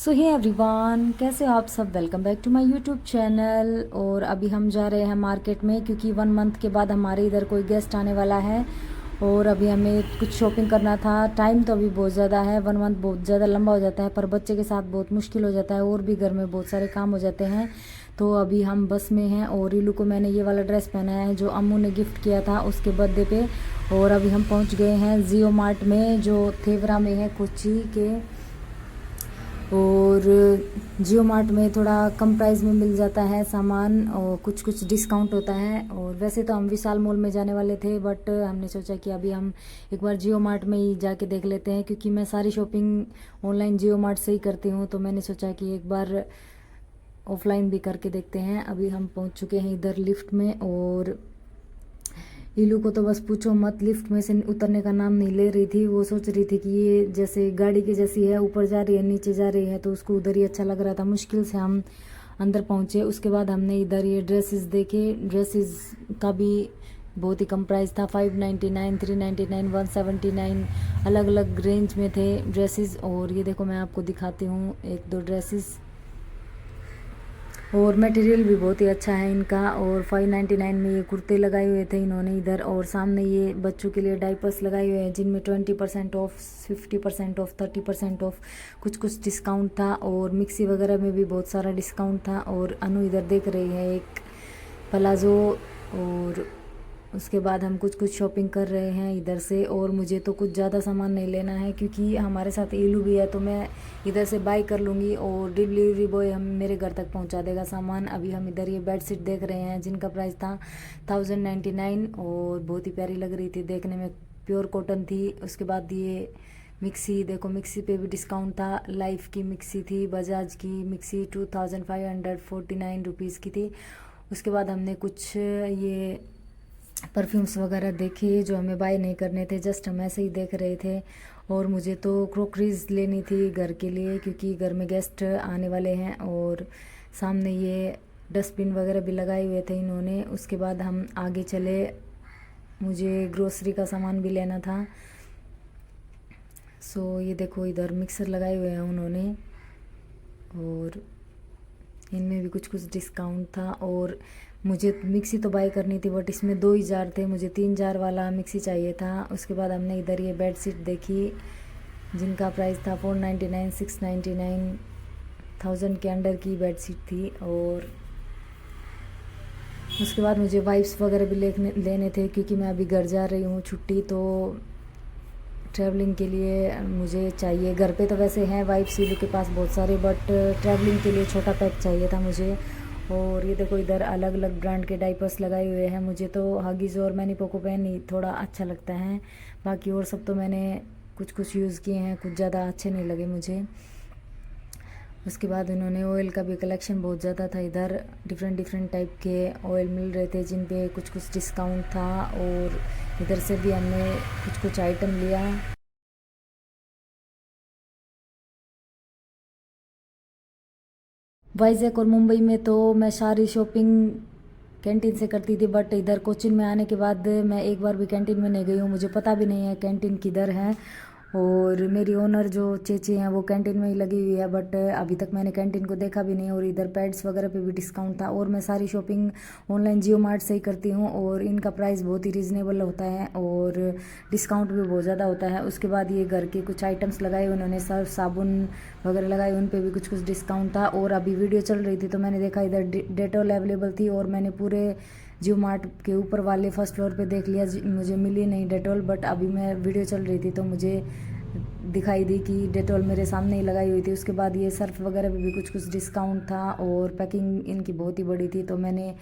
सो hey everyone, कैसे हो आप सब। Welcome back to my YouTube channel. और अभी हम जा रहे हैं मार्केट में क्योंकि 1 मंथ के बाद हमारे इधर कोई गेस्ट आने वाला है और अभी हमें कुछ शॉपिंग करना था। टाइम तो अभी बहुत ज़्यादा है, 1 मंथ बहुत ज़्यादा लंबा हो जाता है, पर बच्चे के साथ बहुत मुश्किल हो जाता है और भी घर में बहुत सारे काम हो जाते हैं। तो अभी हम बस में हैं और रीलू को मैंने ये वाला ड्रेस पहनाया है जो अम्मू ने गिफ्ट किया था उसके बर्थडे पे। और अभी हम पहुंच गए हैं जियो मार्ट में जो थेवरा में है कोची के। और जियो मार्ट में थोड़ा कम प्राइस में मिल जाता है सामान और कुछ कुछ डिस्काउंट होता है। और वैसे तो हम विशाल मॉल में जाने वाले थे बट हमने सोचा कि अभी हम एक बार जियो मार्ट में ही जाके देख लेते हैं क्योंकि मैं सारी शॉपिंग ऑनलाइन जियो मार्ट से ही करती हूँ। तो मैंने सोचा कि एक बार ऑफलाइन भी करके देखते हैं। अभी हम पहुँच चुके हैं इधर लिफ्ट में और लीलू को तो बस पूछो मत, लिफ्ट में से उतरने का नाम नहीं ले रही थी। वो सोच रही थी कि ये जैसे गाड़ी की जैसी है, ऊपर जा रही है नीचे जा रही है, तो उसको उधर ही अच्छा लग रहा था। मुश्किल से हम अंदर पहुंचे। उसके बाद हमने इधर ये ड्रेसेस देखे। ड्रेसेस का भी बहुत ही कम प्राइस था, 599, 399, 179, अलग अलग रेंज में थे ड्रेसेस। और ये देखो मैं आपको दिखाती हूँ एक दो ड्रेसेस। और मटेरियल भी बहुत ही अच्छा है इनका। और 599 में ये कुर्ते लगाए हुए थे इन्होंने इधर। और सामने ये बच्चों के लिए डाइपर्स लगाए हुए हैं जिनमें 20% ऑफ, 50% ऑफ, 30% ऑफ, कुछ कुछ डिस्काउंट था। और मिक्सी वगैरह में भी बहुत सारा डिस्काउंट था। और अनु इधर देख रही है एक प्लाजो। और उसके बाद हम कुछ कुछ शॉपिंग कर रहे हैं इधर से। और मुझे तो कुछ ज़्यादा सामान नहीं लेना है क्योंकि हमारे साथ ईलू भी है, तो मैं इधर से बाय कर लूँगी और डिलीवरी बॉय हम मेरे घर तक पहुंचा देगा सामान। अभी हम इधर ये बेडशीट देख रहे हैं जिनका प्राइस था 1099 और बहुत ही प्यारी लग रही थी देखने में, प्योर कॉटन थी। उसके बाद ये मिक्सी देखो, मिक्सी पे भी डिस्काउंट था। लाइफ की मिक्सी थी, बजाज की मिक्सी 2549 रुपीज़ की थी। उसके बाद हमने कुछ ये परफ्यूम्स वगैरह देखे जो हमें बाय नहीं करने थे, जस्ट हम ऐसे ही देख रहे थे। और मुझे तो क्रोकरीज लेनी थी घर के लिए क्योंकि घर में गेस्ट आने वाले हैं। और सामने ये डस्टबिन वगैरह भी लगाए हुए थे इन्होंने। उसके बाद हम आगे चले, मुझे ग्रोसरी का सामान भी लेना था। सो ये देखो इधर मिक्सर लगाए हुए हैं उन्होंने और इनमें भी कुछ कुछ डिस्काउंट था। और मुझे मिक्सी तो बाय करनी थी बट इसमें 2 ही जार थे, मुझे 3 जार वाला मिक्सी चाहिए था। उसके बाद हमने इधर ये बेड शीट देखी जिनका प्राइस था 499, 699, 1000 के अंडर की बेड शीट थी। और उसके बाद मुझे वाइप्स वगैरह भी लेने थे क्योंकि मैं अभी घर जा रही हूँ छुट्टी, तो ट्रैवलिंग के लिए मुझे चाहिए। घर पे तो वैसे हैं वाइप्स सीलू के पास बहुत सारे बट ट्रैवलिंग के लिए छोटा पैक चाहिए था मुझे। और ये देखो इधर अलग अलग ब्रांड के डाइपर्स लगाए हुए हैं। मुझे तो हगीज़ और मैनी पोको पैन ही थोड़ा अच्छा लगता है, बाकी और सब तो मैंने कुछ कुछ यूज़ किए हैं, कुछ ज़्यादा अच्छे नहीं लगे मुझे। उसके बाद उन्होंने ऑयल का भी कलेक्शन बहुत ज़्यादा था इधर, डिफरेंट डिफरेंट टाइप के ऑयल मिल रहे थे जिन पे कुछ कुछ डिस्काउंट था। और इधर से भी हमने कुछ कुछ आइटम लिया। वाइजैक और मुंबई में तो मैं सारी शॉपिंग कैंटीन से करती थी बट इधर कोचिन में आने के बाद मैं एक बार भी कैंटीन में नहीं गई हूँ, मुझे पता भी नहीं है कैंटीन किधर है। और मेरी ओनर जो चेची हैं वो कैंटीन में ही लगी हुई है बट अभी तक मैंने कैंटीन को देखा भी नहीं। और इधर पैड्स वगैरह पे भी डिस्काउंट था। और मैं सारी शॉपिंग ऑनलाइन जियो मार्ट से ही करती हूँ और इनका प्राइस बहुत ही रीज़नेबल होता है और डिस्काउंट भी बहुत ज़्यादा होता है। उसके बाद ये घर के कुछ आइटम्स लगाए उन्होंने, सर्फ साबुन वगैरह लगाए, उन पे भी कुछ कुछ डिस्काउंट था। और अभी वीडियो चल रही थी तो मैंने देखा इधर डेटॉल अवेलेबल थी और मैंने पूरे जियो मार्ट के ऊपर वाले फर्स्ट फ्लोर पे देख लिया, मुझे मिली नहीं डेटॉल। बट अभी मैं वीडियो चल रही थी तो मुझे दिखाई दी कि डेटॉल मेरे सामने ही लगाई हुई थी। उसके बाद ये सर्फ वगैरह पे भी कुछ कुछ डिस्काउंट था और पैकिंग इनकी बहुत ही बड़ी थी तो मैंने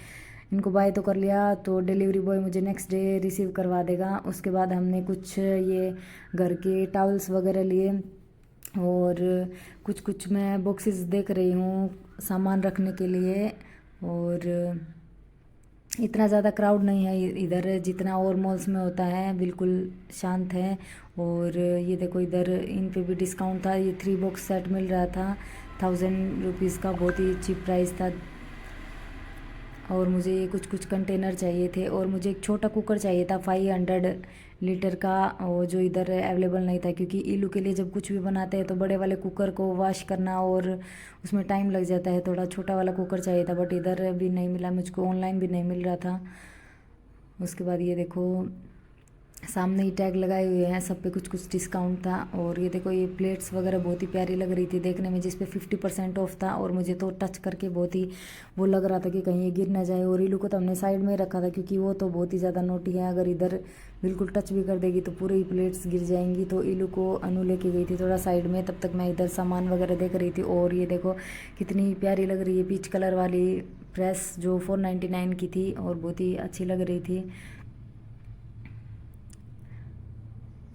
इनको बाय तो कर लिया। तो डिलीवरी बॉय मुझे नेक्स्ट डे रिसीव करवा देगा। उसके बाद हमने कुछ ये घर के टॉवल्स वगैरह लिए और कुछ कुछ मैं बॉक्सेस देख रही हूँ सामान रखने के लिए। और इतना ज़्यादा क्राउड नहीं है इधर जितना और मॉल्स में होता है, बिल्कुल शांत है। और ये देखो इधर इन पे भी डिस्काउंट था, ये 3 बॉक्स सेट मिल रहा था 1000 रुपीज़ का, बहुत ही चीप प्राइस था। और मुझे ये कुछ कुछ कंटेनर चाहिए थे और मुझे एक छोटा कुकर चाहिए था 500 लीटर का, और जो इधर अवेलेबल नहीं था, क्योंकि इलू के लिए जब कुछ भी बनाते हैं तो बड़े वाले कुकर को वॉश करना और उसमें टाइम लग जाता है। थोड़ा छोटा वाला कुकर चाहिए था, बट इधर भी नहीं मिला मुझको, ऑनलाइन भी नहीं मिल रहा था। उसके बाद ये देखो सामने ही टैग लगाए हुए हैं, सब पे कुछ कुछ डिस्काउंट था। और ये देखो ये प्लेट्स वगैरह बहुत ही प्यारी लग रही थी देखने में, जिस पे 50% ऑफ था, और मुझे तो टच करके बहुत ही वो लग रहा था कि कहीं ये गिर ना जाए। और इलू को तो हमने साइड में रखा था, क्योंकि वो तो बहुत ही ज़्यादा नोटी है, अगर इधर बिल्कुल टच भी कर देगी तो पूरे ही प्लेट्स गिर जाएंगी। तो इलू को अनु लेके गई थी थोड़ा साइड में, तब तक मैं इधर सामान वगैरह देख रही थी। और ये देखो कितनी प्यारी लग रही है पीच कलर वाली प्रेस, जो 499 की थी और बहुत ही अच्छी लग रही थी।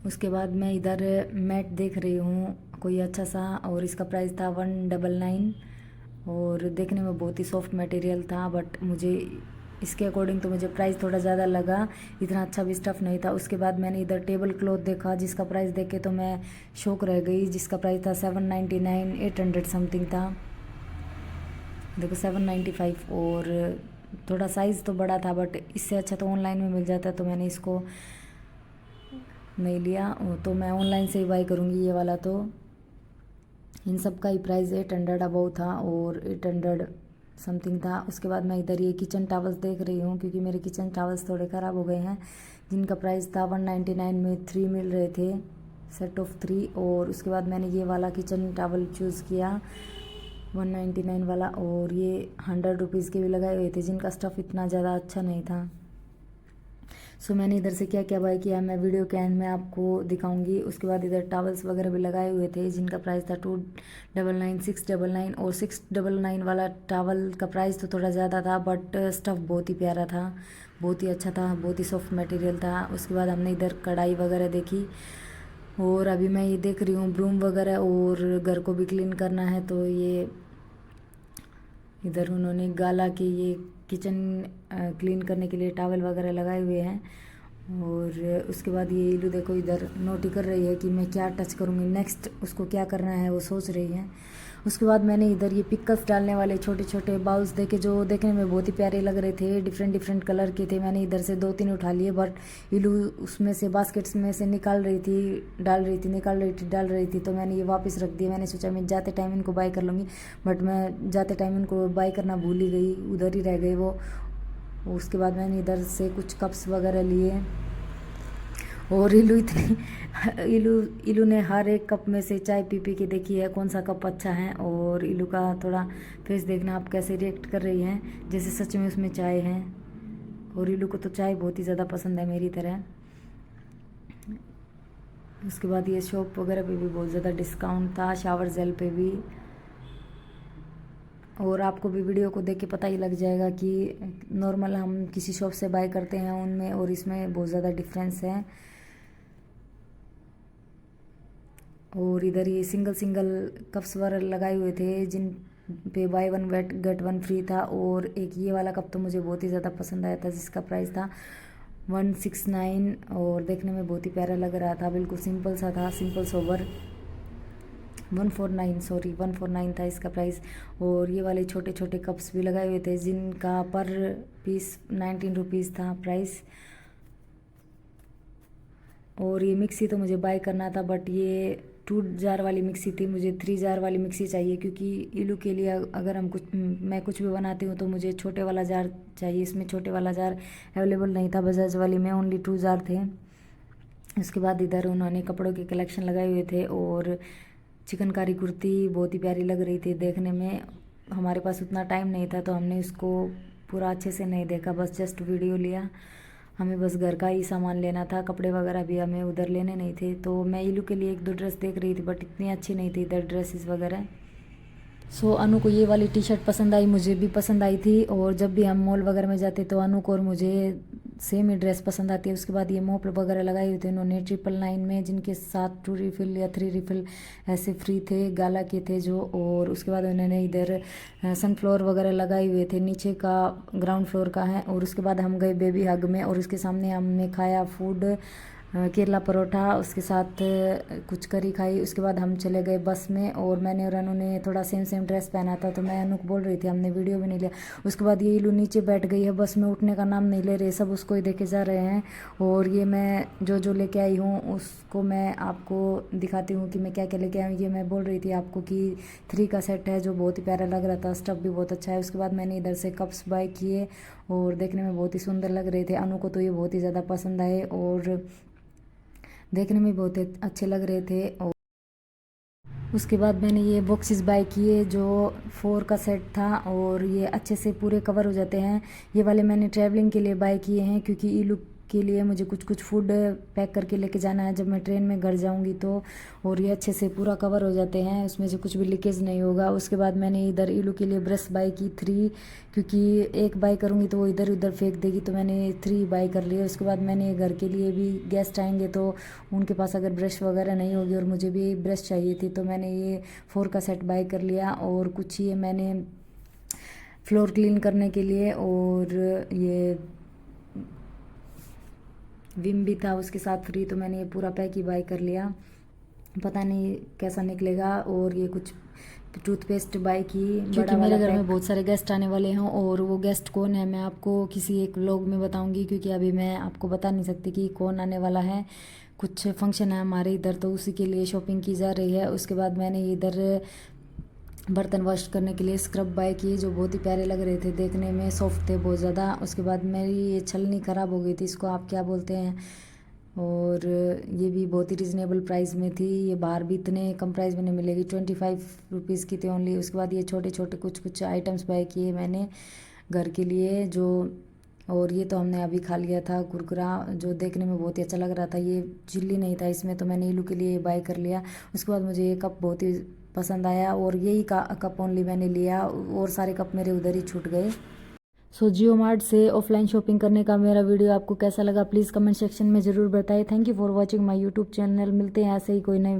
उसके बाद मैं इधर मैट देख रही हूँ कोई अच्छा सा, और इसका प्राइस था 199, और देखने में बहुत ही सॉफ्ट मटेरियल था, बट मुझे इसके अकॉर्डिंग तो मुझे प्राइस थोड़ा ज़्यादा लगा, इतना अच्छा भी स्टफ़ नहीं था। उसके बाद मैंने इधर टेबल क्लॉथ देखा, जिसका प्राइस देख के तो मैं शौक रह गई, जिसका प्राइस था 799, 800 समथिंग था। देखो 795, और थोड़ा साइज़ तो बड़ा था, बट इससे अच्छा तो ऑनलाइन में मिल जाता, तो मैंने इसको नहीं लिया। तो मैं ऑनलाइन से ही बाई करूँगी ये वाला। तो इन सब का ही प्राइस 800 अबव था और 800 समथिंग था। उसके बाद मैं इधर ये किचन टावल्स देख रही हूँ, क्योंकि मेरे किचन टावल्स थोड़े ख़राब हो गए हैं, जिनका प्राइस था 199 में 3 मिल रहे थे, सेट ऑफ 3। और उसके बाद मैंने ये वाला किचन टावल चूज़ किया 199 वाला, और ये 100 रुपीज़ के भी लगाए हुए थे, जिनका स्टफ़ इतना ज़्यादा अच्छा नहीं था। सो मैंने इधर से क्या क्या बाय किया मैं वीडियो के एंड में आपको दिखाऊंगी। उसके बाद इधर टावल्स वगैरह भी लगाए हुए थे, जिनका प्राइस था 299, 699, और 699 वाला टावल का प्राइस तो थोड़ा ज़्यादा था, बट स्टफ़ बहुत ही प्यारा था, बहुत ही अच्छा था, बहुत ही सॉफ्ट मटेरियल था। उसके बाद हमने इधर कढ़ाई वगैरह देखी, और अभी मैं ये देख रही हूँ ब्रूम वगैरह, और घर को भी क्लीन करना है। तो ये इधर उन्होंने गाला के ये किचन क्लीन करने के लिए टॉवल वगैरह लगाए हुए हैं। और उसके बाद ये इलू देखो इधर नोटी कर रही है कि मैं क्या टच करूँगी नेक्स्ट, उसको क्या करना है वो सोच रही है। उसके बाद मैंने इधर ये पिकल्स डालने वाले छोटे छोटे बाउल्स देखे, जो देखने में बहुत ही प्यारे लग रहे थे, डिफरेंट डिफरेंट कलर के थे। मैंने इधर से 2-3 उठा लिए, बट इलू उसमें से बास्केट्स में से निकाल रही थी, डाल रही थी, निकाल रही थी, डाल रही थी, तो मैंने ये वापस रख दिया। मैंने सोचा मैं जाते टाइम इनको बाय कर लूँगी, बट मैं जाते टाइम इनको बाय करना भूल ही गई, उधर ही रह गई वो। उसके बाद मैंने इधर से कुछ कप्स वगैरह लिए, और इलू ने हर एक कप में से चाय पी पी के देखी है कौन सा कप अच्छा है। और इलू का थोड़ा फेस देखना आप कैसे रिएक्ट कर रही हैं, जैसे सच में उसमें चाय है। और इलू को तो चाय बहुत ही ज़्यादा पसंद है मेरी तरह। उसके बाद ये शॉप वगैरह पे भी बहुत ज़्यादा डिस्काउंट था, शावर जेल पे भी। और आपको भी वीडियो को देख के पता ही लग जाएगा कि नॉर्मल हम किसी शॉप से बाय करते हैं उनमें और इसमें बहुत ज़्यादा डिफरेंस है। और इधर ये सिंगल सिंगल कप्स वगैरह लगाए हुए थे, जिन पे by one get one free था। और एक ये वाला कप तो मुझे बहुत ही ज़्यादा पसंद आया था, जिसका प्राइस था 169, और देखने में बहुत ही प्यारा लग रहा था, बिल्कुल सिंपल सा था, सिंपल सोबर। 149 था इसका प्राइस। और ये वाले छोटे छोटे कप्स भी लगाए हुए थे, जिनका पर पीस 19 रुपीज़ था प्राइस। और ये मिक्सी तो मुझे बाय करना था, बट ये 2 जार वाली मिक्सी थी, मुझे 3 जार वाली मिक्सी चाहिए, क्योंकि इलू के लिए अगर मैं कुछ भी बनाती हूँ तो मुझे छोटे वाला जार चाहिए। इसमें छोटे वाला जार अवेलेबल नहीं था बजाज वाली में, ओनली 2 जार थे। उसके बाद इधर उन्होंने कपड़ों के कलेक्शन लगाए हुए थे, और चिकनकारी कुर्ती बहुत ही प्यारी लग रही थी देखने में। हमारे पास उतना टाइम नहीं था, तो हमने इसको पूरा अच्छे से नहीं देखा, बस जस्ट वीडियो लिया। हमें बस घर का ही सामान लेना था, कपड़े वगैरह भी हमें उधर लेने नहीं थे। तो मैं इलू के लिए 1-2 ड्रेस देख रही थी, बट इतनी अच्छी नहीं थी इधर ड्रेसेस वगैरह। सो अनु को ये वाली टी शर्ट पसंद आई, मुझे भी पसंद आई थी। और जब भी हम मॉल वगैरह में जाते तो अनु को और मुझे सेम ही ड्रेस पसंद आती है। उसके बाद ये मोप वगैरह लगाए हुए थे उन्होंने 999 में, जिनके साथ 2 रिफ़िल या 3 रिफ़िल ऐसे फ्री थे, गाला के थे जो। और उसके बाद उन्होंने इधर सनफ्लावर वगैरह लगाए हुए थे, नीचे का ग्राउंड फ्लोर का है। और उसके बाद हम गए बेबी हग में, और उसके सामने हमने खाया फूड केरला परोठा, उसके साथ कुछ करी खाई। उसके बाद हम चले गए बस में, और मैंने और अनु ने थोड़ा सेम सेम ड्रेस पहना था, तो मैं अनु को बोल रही थी, हमने वीडियो भी नहीं लिया। उसके बाद ये इलू नीचे बैठ गई है, बस में उठने का नाम नहीं ले रहे, सब उसको ही देखे जा रहे हैं। और ये मैं जो लेके आई हूँ उसको मैं आपको दिखाती हूँ कि मैं क्या क्या लेके आई हूँ। ये मैं बोल रही थी आपको कि 3 का सेट है, जो बहुत ही प्यारा लग रहा था, स्टफ भी बहुत अच्छा है। उसके बाद मैंने इधर से कप्स बाय किए, और देखने में बहुत ही सुंदर लग रहे थे। अनु को तो ये बहुत ही ज़्यादा पसंद आए, और देखने में बहुत अच्छे लग रहे थे। और उसके बाद मैंने ये बॉक्सेस बाय किए, जो 4 का सेट था, और ये अच्छे से पूरे कवर हो जाते हैं। ये वाले मैंने ट्रैवलिंग के लिए बाय किए हैं, क्योंकि इलू के लिए मुझे कुछ कुछ फूड पैक करके लेके जाना है जब मैं ट्रेन में घर जाऊंगी तो। और ये अच्छे से पूरा कवर हो जाते हैं, उसमें से कुछ भी लीकेज नहीं होगा। उसके बाद मैंने इधर इलू के लिए ब्रश बाय की 3, क्योंकि एक बाय करूँगी तो वो इधर उधर फेंक देगी, तो मैंने 3 बाय कर लिए। उसके बाद मैंने घर के लिए भी, गेस्ट आएंगे तो उनके पास अगर ब्रश वगैरह नहीं होगी और मुझे भी ब्रश चाहिए थी, तो मैंने ये 4 का सेट बाय कर लिया। और कुछ ये मैंने फ्लोर क्लीन करने के लिए, और ये विम भी था उसके साथ फ्री, तो मैंने ये पूरा पैक ही बाय कर लिया, पता नहीं कैसा निकलेगा। और ये कुछ टूथपेस्ट बाय की, क्योंकि मेरे घर में बहुत सारे गेस्ट आने वाले हैं, और वो गेस्ट कौन है मैं आपको किसी एक व्लॉग में बताऊंगी, क्योंकि अभी मैं आपको बता नहीं सकती कि कौन आने वाला है। कुछ फंक्शन है हमारे इधर, तो उसी के लिए शॉपिंग की जा रही है। उसके बाद मैंने इधर बर्तन वॉश करने के लिए स्क्रब बाय किए, जो बहुत ही प्यारे लग रहे थे, देखने में सॉफ्ट थे बहुत ज़्यादा। उसके बाद मेरी ये छलनी ख़राब हो गई थी, इसको आप क्या बोलते हैं, और ये भी बहुत ही रिजनेबल प्राइस में थी। ये बाहर भी इतने कम प्राइस में नहीं मिलेगी, 25 रुपीज़ की थी ओनली। उसके बाद ये छोटे छोटे कुछ आइटम्स बाय किए मैंने घर के लिए, जो, और ये तो हमने अभी खा लिया था कुरकुरा, जो देखने में बहुत ही अच्छा लग रहा था। ये चिल्ली नहीं था इसमें, तो मैंने इलू के लिए बाय कर लिया। उसके बाद मुझे ये कप बहुत ही पसंद आया, और यही कप ओनली मैंने लिया, और सारे कप मेरे उधर ही छूट गए। सो जियो मार्ट से ऑफलाइन शॉपिंग करने का मेरा वीडियो आपको कैसा लगा, प्लीज़ कमेंट सेक्शन में ज़रूर बताइए। Thank you for watching my YouTube channel. मिलते हैं ऐसे ही कोई नए